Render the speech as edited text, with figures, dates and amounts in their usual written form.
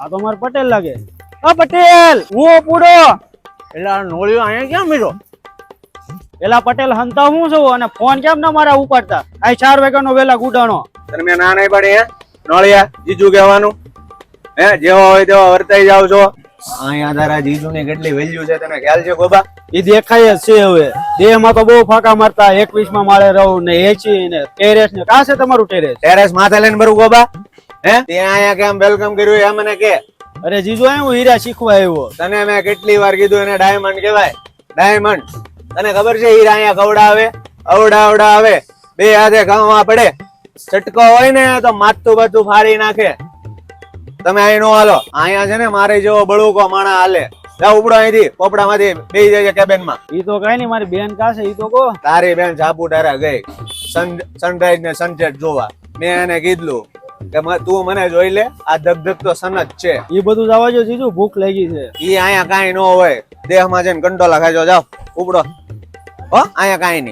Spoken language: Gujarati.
આ તો માર પટેલ લાગે. પટેલ હું પૂડો. એટલે નોળિયો અહીંયા ક્યાં મળ્યો? પેલા પટેલ હંતા હું છું અને ફોન કેમ ના મારા ઉપાડતા? આ 4 વાગ્યાનો વેલા ગુડાણો. તને મેં ના નહીં પાડી હે નોળિયા જીજુ કહેવાનું? હે જેવો હોય તેવો વર્તાઈ જાવ છો. અહીંયા તારા જીજુની કેટલી વેલ્યુ છે તને ખ્યાલ છે ગોબા? એ દેખાય જ છે. હવે દેહમાં તો બહુ ફાંકા મારતા 21માં માળે રહું ને 80 ને ટેરેસ ને કા છે તમારું ટેરેસ? ટેરેસ માથે લઈને ભરું ગોબા? હે ત્યાં અહીંયા કેમ વેલકમ કર્યું એ મને કે? અરે જીજુ હું હીરા શીખવા આવ્યો. તને મેં કેટલી વાર કીધું એને ડાયમંડ કહેવાય, ડાયમંડ. તને ખબર છે હીરા અહીંયા કવડાવે અવડા આવે, બે હાથે ખાવા પડે, છટકો હોય ને તો માથું બધું ફાડી નાખે. તમે અહીં નો હાલો, અહીંયા છે ને મારે જેવો બળુકો માણા હાલે. જાવ ઉપડો અહીંથી પોપડામાંથી બેસી જાય કેબિન માં. ઈ તો કઈ નઈ, મારી બેન કાશે ઈ તો કહો. તારી બેન સાપુતારા ગઈ સનરાઈઝ ને સનસેટ જોવા. મેં એને કીધું કે તું મને જોઈ લે, આ ધગધગતો સન જ છે. ઈ બધું જવા જો જીજુ, ભૂખ લાગી છે. ઈ અહીંયા કાંઈ ન હોય, દેહમાં જઈને કંટોલા ખાજો. જાવ ઉપડો. હો અહીંયા કાંઈ નહીં.